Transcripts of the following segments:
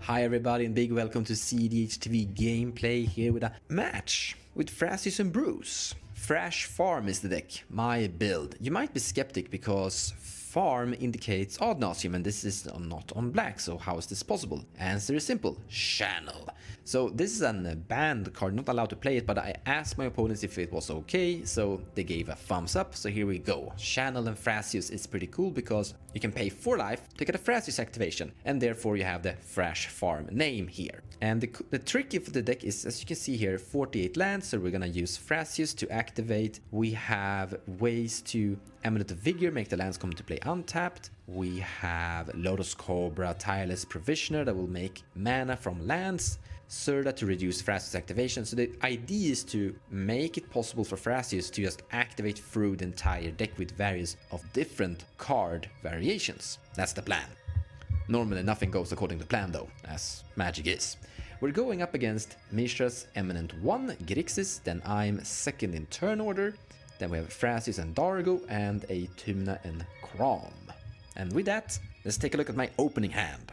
Hi everybody and big welcome to cEDH TV gameplay here with a match with Thrasios and Bruse. Thrash Farm is the deck, my build. You might be skeptic because farm indicates odd nauseam and this is not on black, so how is this possible? Answer is simple, channel. So this is a banned card, not allowed to play it, but I asked my opponents if it was okay, so they gave a thumbs up, so here we go. Channel and Thrasios is pretty cool because you can pay 4 life to get a Thrasios activation, and therefore you have the Thrash Farm name here. And the trick of the deck is, as you can see here, 48 lands, so we're gonna use Thrasios to activate. We have ways to Amulet of Vigor, make the lands come to play untapped. We have Lotus Cobra, Tireless Provisioner that will make mana from lands. Surda to reduce Thrasios activation. So the idea is to make it possible for Thrasios to just activate through the entire deck with various of different card variations. That's the plan. Normally nothing goes according to plan though, as Magic is. We're going up against Mishra's Eminent 1, Grixis, then I'm second in turn order. Then we have Thrasios and Dargo, and a Tymna and Crom. And with that, let's take a look at my opening hand.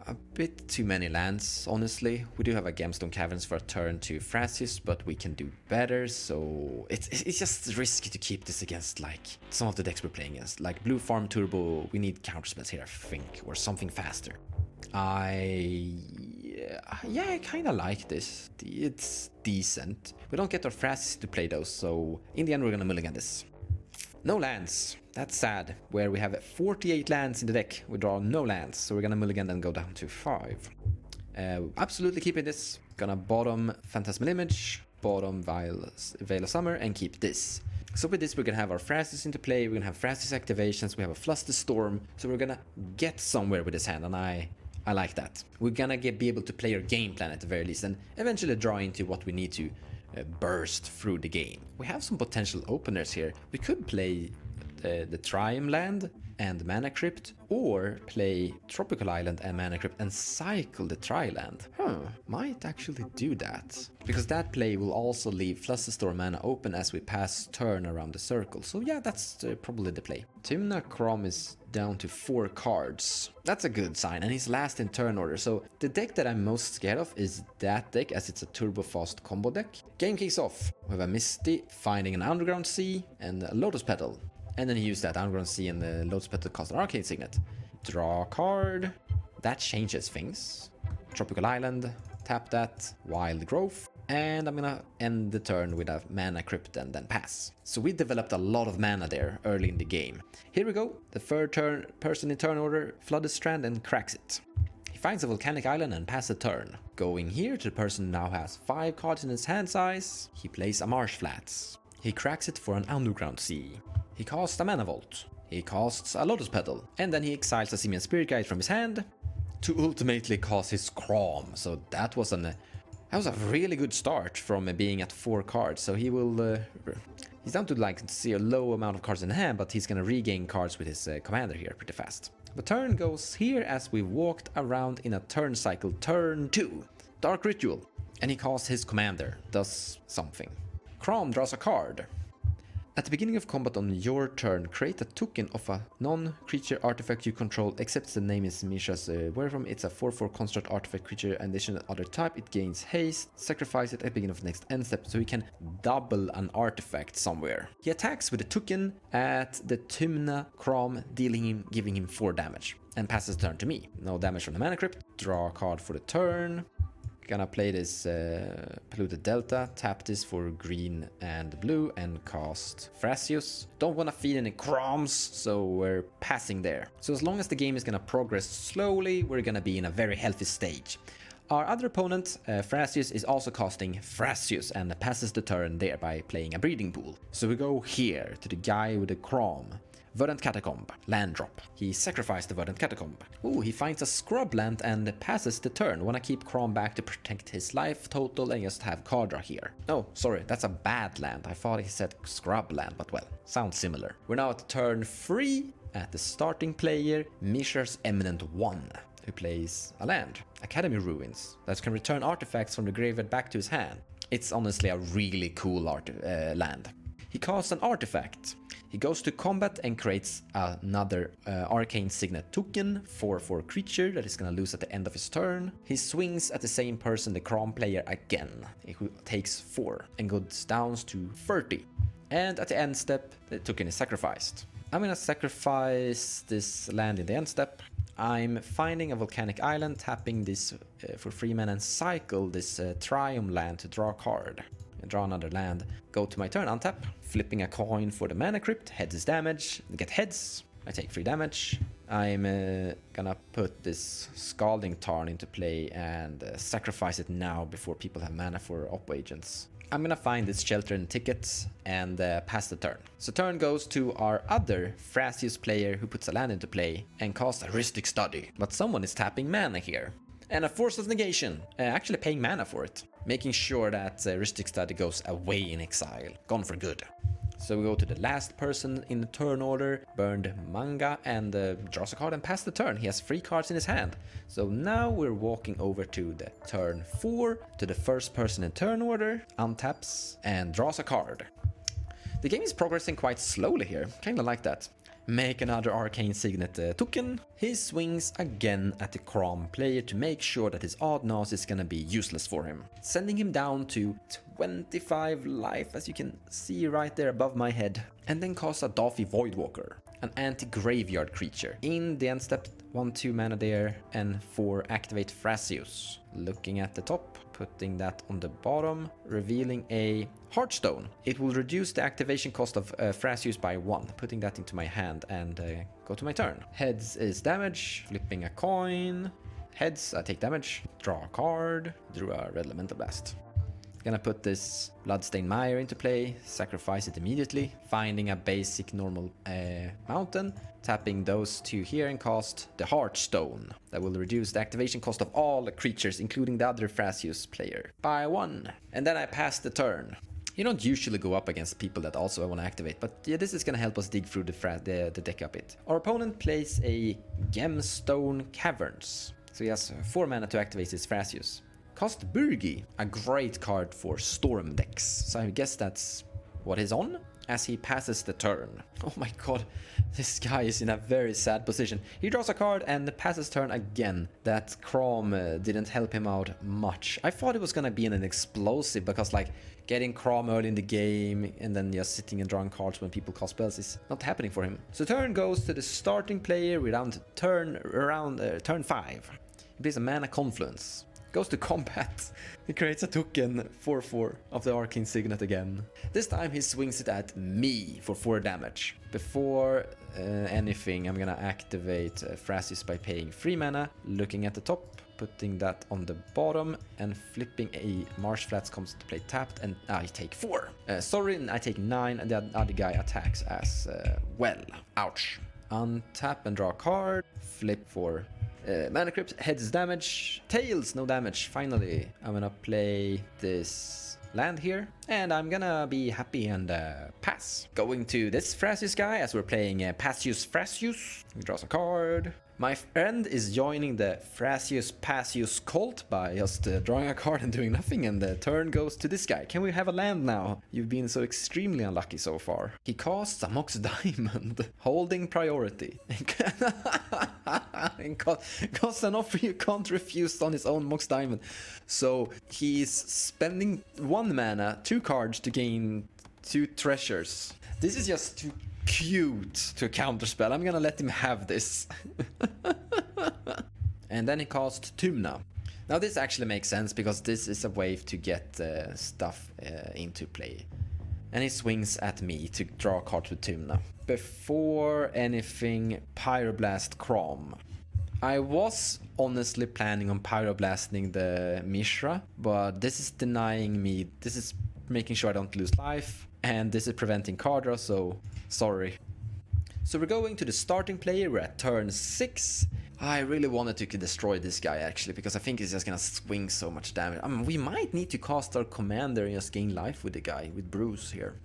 A bit too many lands, honestly. We do have a Gemstone Caverns for a turn to Thrasios, but we can do better, so it's just risky to keep this against like some of the decks we're playing against. Like Bluefarm Turbo, we need counterspells here, I think, or something faster. I kind of like this. It's decent. We don't get our Thrasios to play those, so in the end we're gonna mulligan this. No lands. That's sad. Where we have 48 lands in the deck, we draw no lands, so we're gonna mulligan and go down to 5. Absolutely keeping this. Gonna bottom Phantasmal Image, bottom Veil of Summer, and keep this. So with this we're gonna have our Thrasios into play, we're gonna have Thrasios activations, we have a Fluster Storm, so we're gonna get somewhere with this hand, and I like that. We're gonna be able to play our game plan at the very least, and eventually draw into what we need to burst through the game. We have some potential openers here. We could play the Triumph land and Mana Crypt, or play Tropical Island and Mana Crypt and cycle the Tri-land. Might actually do that. Because that play will also leave Flusterstorm mana open as we pass turn around the circle. So yeah, that's probably the play. Tymna Crom is down to 4 cards. That's a good sign, and he's last in turn order. So the deck that I'm most scared of is that deck, as it's a turbo fast combo deck. Game kicks off. We have a Misty, finding an Underground Sea, and a Lotus Petal. And then he used that Underground Sea and the Lotus Petal to cast an Arcane Signet. Draw a card. That changes things. Tropical Island, tap that, Wild Growth. And I'm gonna end the turn with a Mana Crypt and then pass. So we developed a lot of mana there early in the game. Here we go. The third person in turn order flooded Strand and cracks it. He finds a Volcanic Island and passes a turn. Going here to the person who now has 5 cards in his hand size. He plays a Marsh Flats. He cracks it for an Underground Sea. He casts a Mana Vault. He casts a Lotus Petal. And then he exiles a Simian Spirit Guide from his hand to ultimately cast his Crom. So that was a really good start from being at 4 cards. So he will... he's down to like see a low amount of cards in hand, but he's gonna regain cards with his commander here pretty fast. The turn goes here as we walked around in a turn cycle. Turn 2. Dark Ritual. And he casts his commander. Does something. Crom draws a card. At the beginning of combat on your turn, create a token of a non-creature artifact you control, except the name is Mishra's where from. It's a 4/4 construct artifact creature, and additional other type. It gains haste. Sacrifice it at the beginning of the next end step, so he can double an artifact somewhere. He attacks with a token at the Tymna Crom, giving him 4 damage, and passes the turn to me. No damage from the Mana Crypt. Draw a card for the turn. Gonna play this Polluted Delta, tap this for green and blue, and cast Thrasios. Don't wanna feed any Croms, so we're passing there. So as long as the game is gonna progress slowly, we're gonna be in a very healthy stage. Our other opponent, Thrasios, is also casting Thrasios and passes the turn there by playing a Breeding Pool. So we go here to the guy with the Crom. Verdant Catacomb, land drop. He sacrificed the Verdant Catacomb. Ooh, he finds a scrub land and passes the turn. Wanna keep Crom back to protect his life total and just have card draw here. Oh, sorry, that's a bad land. I thought he said scrub land, but well, sounds similar. We're now at turn 3. At the starting player, Mishra's Eminent 1, who plays a land, Academy Ruins, that can return artifacts from the graveyard back to his hand. It's honestly a really cool land. He casts an artifact. He goes to combat and creates another Arcane Signet token, 4/4 creature that is gonna lose at the end of his turn. He swings at the same person, the Crom player, again. He takes 4 and goes down to 30. And at the end step, the token is sacrificed. I'm gonna sacrifice this land in the end step. I'm finding a volcanic island, tapping this for 3 mana and cycle this Triumph land to draw a card. Draw another land, go to my turn, untap, flipping a coin for the mana crypt, heads is damage, get heads, I take 3 damage. I'm gonna put this Scalding Tarn into play and sacrifice it now before people have mana for Oppo agents. I'm gonna find this shelter and tickets and pass the turn. So turn goes to our other Thrasios player who puts a land into play and casts a Rhystic Study. But someone is tapping mana here. And a Force of Negation, actually paying mana for it. Making sure that Rhystic Study goes away in exile, gone for good. So we go to the last person in the turn order, burned Manga, and draws a card and pass the turn. He has 3 cards in his hand. So now we're walking over to the turn 4, to the first person in turn order, untaps, and draws a card. The game is progressing quite slowly here, kinda like that. Make another Arcane Signet token. He swings again at the Crom player to make sure that his Odd Nose is gonna be useless for him. Sending him down to 25 life, as you can see right there above my head. And then cast a Daffy Voidwalker, an anti-graveyard creature. In the end step, 1/2 mana there, and 4 activate Thrasios. Looking at the top, putting that on the bottom, revealing a Heartstone. It will reduce the activation cost of Thrasios by 1, putting that into my hand and go to my turn. Heads is damage, flipping a coin. Heads, I take damage, draw a card, drew a Red Elemental Blast. Gonna put this Bloodstained Mire into play, sacrifice it immediately, finding a basic normal mountain, tapping those 2 here and cast the Heartstone. That will reduce the activation cost of all the creatures, including the other Thrasios player, by 1. And then I pass the turn. You don't usually go up against people that also want to activate, but yeah, this is gonna help us dig through the deck a bit. Our opponent plays a Gemstone Caverns, so he has 4 mana to activate his Thrasios. Cast Burgi, a great card for Storm decks, so I guess that's what he's on as he passes the turn. Oh my god, this guy is in a very sad position. He draws a card and passes turn again. That Crom didn't help him out much. I thought it was gonna be an explosive, because like getting Crom early in the game and then just sitting and drawing cards when people cast spells is not happening for him. So turn goes to the starting player around turn 5. He plays a Mana Confluence. Goes to combat. He creates a token 4/4 of the Arcane Signet again. This time he swings it at me for 4 damage. Before anything, I'm gonna activate Thrasios by paying 3 mana. Looking at the top, putting that on the bottom, and flipping a Marsh Flats comes to play tapped, and I take 4. Sorry, I take 9, and the other guy attacks as well. Ouch. Untap and draw a card. Flip for Mana Crypt, heads damage, tails no damage. Finally, I'm gonna play this land here, and I'm gonna be happy and pass. Going to this Thrasios guy as we're playing Thrasios. He draws a card. My friend is joining the Thrasios cult by just drawing a card and doing nothing, and the turn goes to this guy. Can we have a land now? You've been so extremely unlucky so far. He casts a Mox Diamond, holding priority. And casts an offer you can't refuse on his own Mox Diamond. So he's spending 1 mana, 2 cards to gain 2 treasures. This is just too cute to counterspell. I'm gonna let him have this. And then he casts Tumna. Now this actually makes sense, because this is a way to get stuff into play. And he swings at me to draw a card with Tumna. Before anything, Pyroblast Crom. I was honestly planning on Pyroblasting the Mishra, but this is denying me. This is making sure I don't lose life, and this is preventing card draw, so sorry. So we're going to the starting player. We're at turn 6. I really wanted to destroy this guy actually, because I think he's just gonna swing so much damage. I mean, we might need to cast our commander and just gain life with the guy, with Bruse here.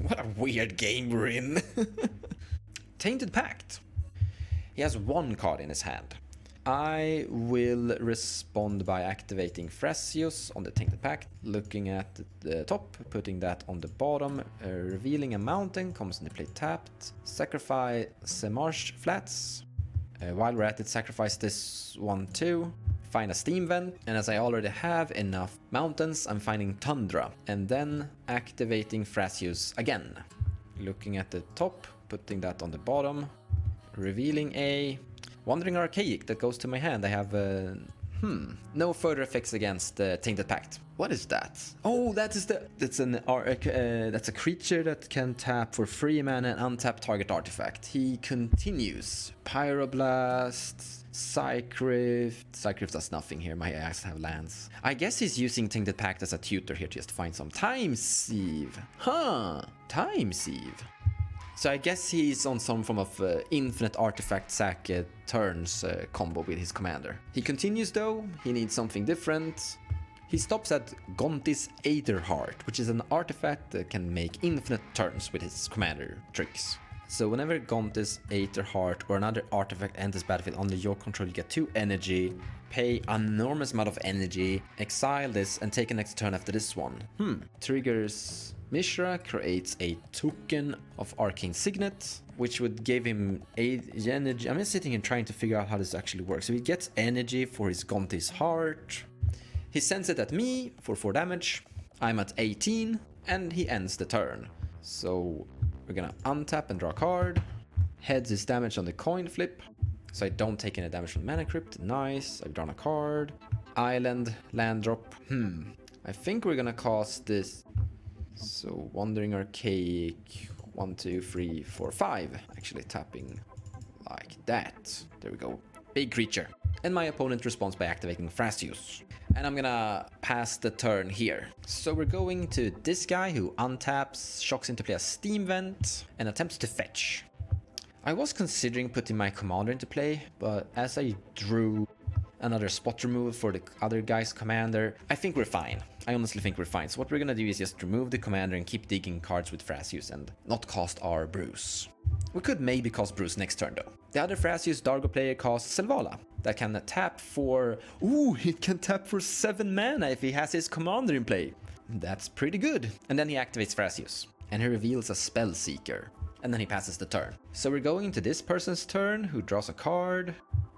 What a weird game we're in. Tainted Pact. He has 1 card in his hand. I will respond by activating Thrasios on the Tainted Pact, looking at the top, putting that on the bottom, revealing a mountain, comes into play tapped, sacrifice the marsh flats. While we're at it, sacrifice this one too, find a steam vent, and as I already have enough mountains, I'm finding tundra, and then activating Thrasios again. Looking at the top, putting that on the bottom, revealing a Wandering Archaic that goes to my hand. I have no further effects against the Tainted Pact. What is that? Oh, that's a creature that can tap for 3 mana and untap target artifact. He continues. Pyroblast, Psychrift does nothing here. My ass have lands. I guess he's using Tainted Pact as a tutor here to just find some Time Sieve. Huh? Time Sieve. So I guess he's on some form of infinite artifact sack turns combo with his commander. He continues though, he needs something different. He stops at Gontis Aetherheart, which is an artifact that can make infinite turns with his commander tricks. So whenever Gontis Aetherheart or another artifact enters battlefield under your control, you get 2 energy, pay an enormous amount of energy, exile this, and take a next turn after this one. Triggers Mishra, creates a token of Arcane Signet, which would give him energy. I'm just sitting here trying to figure out how this actually works. So he gets energy for his Gontis Heart. He sends it at me for 4 damage. I'm at 18, and he ends the turn. So we're gonna untap and draw a card. Heads his damage on the coin flip, so I don't take any damage from Mana Crypt. Nice, I've drawn a card. Island, land drop. I think we're gonna cast this. So Wandering Archaic, 1, 2, 3, 4, 5. Actually tapping like that. There we go. Big creature. And my opponent responds by activating Thrasios. And I'm gonna pass the turn here. So we're going to this guy who untaps, shocks into play a steam vent, and attempts to fetch. I was considering putting my commander into play, but as I drew another spot removal for the other guy's commander, I think we're fine. I honestly think we're fine. So what we're gonna do is just remove the commander and keep digging cards with Thrasios and not cast our Bruse. We could maybe cast Bruse next turn though. The other Thrasios Dargo player casts Selvala that can tap for... Ooh, it can tap for 7 mana if he has his commander in play. That's pretty good. And then he activates Thrasios and he reveals a Spellseeker. And then he passes the turn. So we're going into this person's turn who draws a card.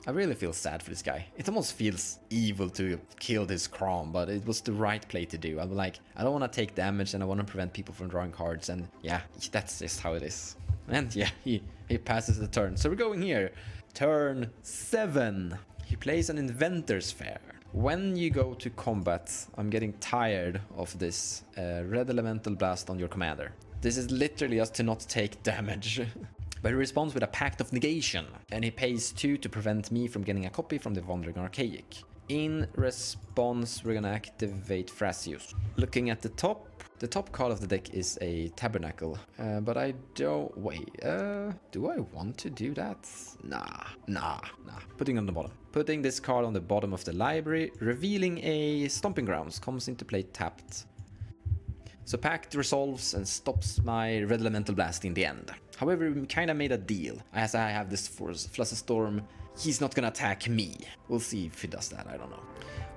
I really feel sad for this guy. It almost feels evil to kill this Crom, but it was the right play to do. I'm like, I don't want to take damage and I want to prevent people from drawing cards, and yeah, that's just how it is. And yeah, he passes the turn. So we're going here. Turn 7. He plays an Inventor's Fair. When you go to combat, I'm getting tired of this red elemental blast on your commander. This is literally just to not take damage. But he responds with a Pact of Negation, and he pays 2 to prevent me from getting a copy from the Wandering Archaic. In response, we're gonna activate Thrasios. Looking at the top card of the deck is a Tabernacle, but I don't... Wait, do I want to do that? Nah. Putting on the bottom. Putting this card on the bottom of the library, revealing a Stomping Grounds, comes into play tapped. So Pact resolves and stops my Red Elemental Blast in the end. However, we kinda made a deal. As I have this Flusterstorm, he's not gonna attack me. We'll see if he does that, I don't know.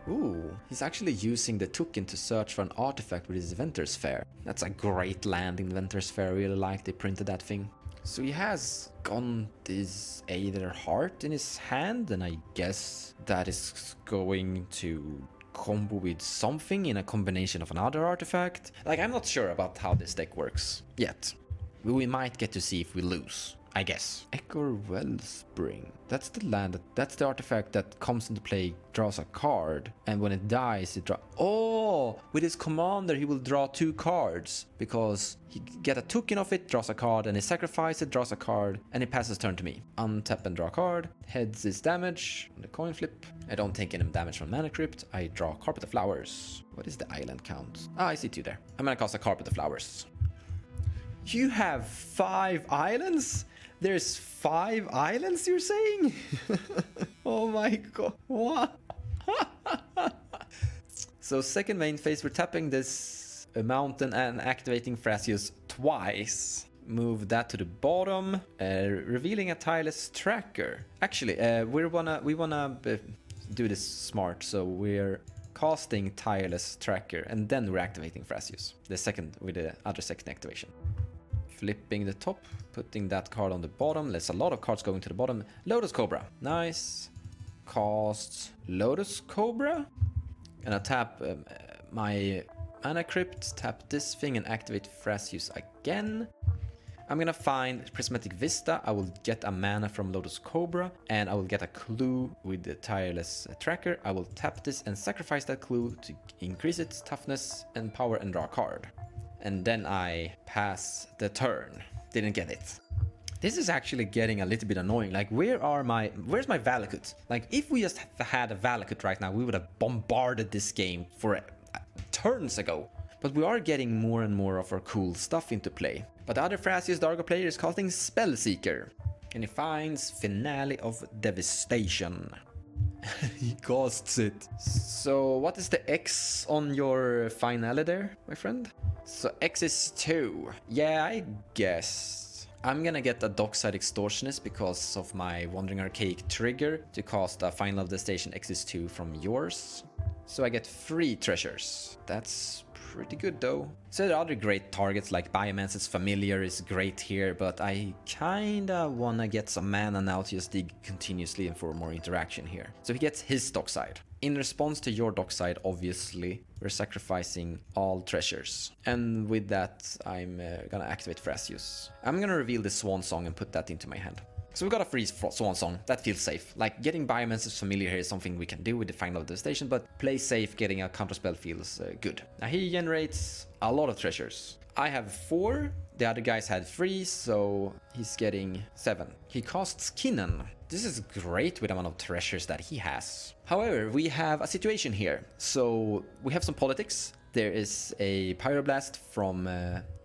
Ooh, he's actually using the token to search for an artifact with his Inventor's Fair. That's a great land, Inventor's Fair, I really like they printed that thing. So he has Gontis Aetherheart in his hand, and I guess that is going to combo with something in a combination of another artifact. Like, I'm not sure about how this deck works yet. We might get to see if we lose, I guess. Echo Wellspring. That's the land, that's the artifact that comes into play, draws a card, and when it dies, it draws... Oh! With his commander, he will draw 2 cards, because he get a token of it, draws a card, and he sacrifices it, draws a card, and it passes turn to me. Untap and draw a card, heads his damage on the coin flip. I don't take any damage from Mana Crypt. I draw Carpet of Flowers. What is the island count? Ah, I see 2 there. I'm gonna cast a Carpet of Flowers. You have 5 islands? There's 5 islands, you're saying? Oh my god. What? So second main phase, we're tapping this mountain and activating Thrasios twice. move that to the bottom, revealing a tireless tracker. Actually, we wanna do this smart, so we're casting tireless tracker and then we're activating Thrasios. The second with the other second activation. Flipping the top, putting that card on the bottom. There's a lot of cards going to the bottom. Lotus Cobra, nice. Cast Lotus Cobra, and I tap my Mana Crypt, tap this thing and activate Thrasios again. I'm gonna find Prismatic Vista, I will get a mana from Lotus Cobra, and I will get a clue with the Tireless Tracker. I will tap this and sacrifice that clue to increase its toughness and power and draw a card. And then I pass the turn. Didn't get it. This is actually getting a little bit annoying. Like, where's my Valakut? Like, if we just had a Valakut right now, we would have bombarded this game for turns ago. But we are getting more and more of our cool stuff into play. But the other Thrasios Dargo player is casting Spellseeker. And he finds Finale of Devastation. He casts it. So what is the X on your finale there, my friend? So X is 2. Yeah, I guess. I'm gonna get a Dockside Extortionist because of my Wandering Archaic trigger to cast a Final of the Station X is 2 from yours. So I get 3 treasures. That's pretty good though. So there are other great targets like Biomancer's Familiar is great here, but I kinda wanna get some mana now to just dig continuously and for more interaction here. So he gets his Dockside. In response to your Dockside, obviously, we're sacrificing all treasures. And with that, I'm gonna activate Thrasios. I'm gonna reveal the Swan Song and put that into my hand. So we got a free Swan Song, that feels safe. Like, getting Biomancer's Familiar here is something we can do with the Final Devastation, but play safe, getting a counterspell feels good. Now he generates a lot of treasures. I have 4, the other guys had 3, so he's getting 7. He casts Kinnan. This is great with the amount of treasures that he has. However, we have a situation here. So we have some politics. There is a Pyroblast from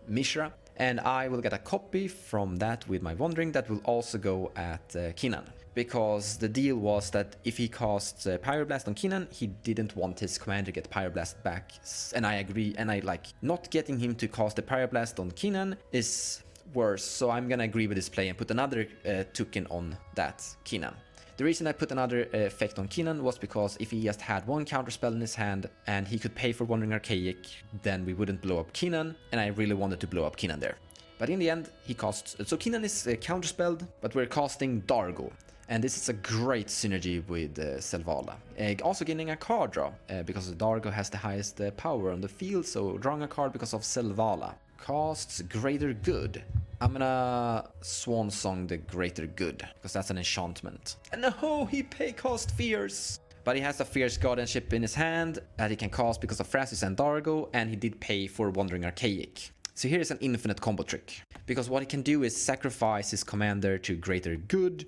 Mishra. And I will get a copy from that with my Wandering that will also go at Kinnan. Because the deal was that if he casts Pyroblast on Kinnan, he didn't want his commander to get Pyroblast back. And I agree, and I like not getting him to cast the Pyroblast on Kinnan is worse. So I'm gonna agree with this play and put another token on that Kinnan. The reason I put another effect on Kinnan was because if he just had one counterspell in his hand and he could pay for Wandering Archaic, then we wouldn't blow up Kinnan, and I really wanted to blow up Kinnan there. But in the end, he casts... So Kinnan is counterspelled, but we're casting Dargo. And this is a great synergy with Selvala. Also getting a card draw, because Dargo has the highest power on the field, so drawing a card because of Selvala. Casts Greater Good. I'm gonna Swan Song the Greater Good, because that's an enchantment. And no, he cast Fierce! But he has a Fierce Guardianship in his hand that he can cast because of Thrasios and Dargo, and he did pay for Wandering Archaic. So here's an infinite combo trick, because what he can do is sacrifice his commander to Greater Good.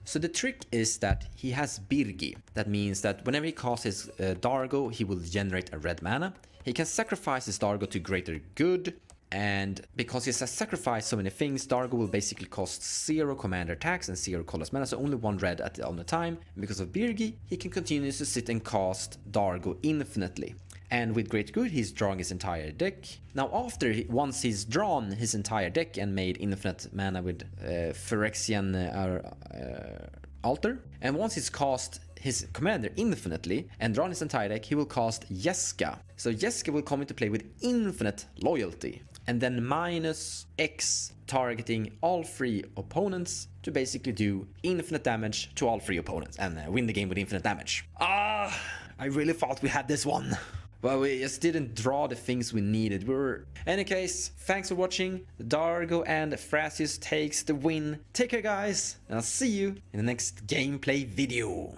So the trick is that he has Birgi. That means that whenever he casts his Dargo, he will generate a red mana. He can sacrifice his Dargo to Greater Good. And because he has sacrificed so many things, Dargo will basically cost 0 commander attacks and 0 colorless mana, so only 1 red on a time. And because of Birgi, he can continue to sit and cast Dargo infinitely. And with Great Good, he's drawing his entire deck. Now once he's drawn his entire deck and made infinite mana with Phyrexian Altar, and once he's cast his commander infinitely and drawn his entire deck, he will cast Jeska. So Jeska will come into play with infinite loyalty, and then minus X targeting all 3 opponents to basically do infinite damage to all 3 opponents and win the game with infinite damage. I really thought we had this one. Well, we just didn't draw the things we needed. Any case, thanks for watching. Dargo and Thrasios takes the win. Take care, guys, and I'll see you in the next gameplay video.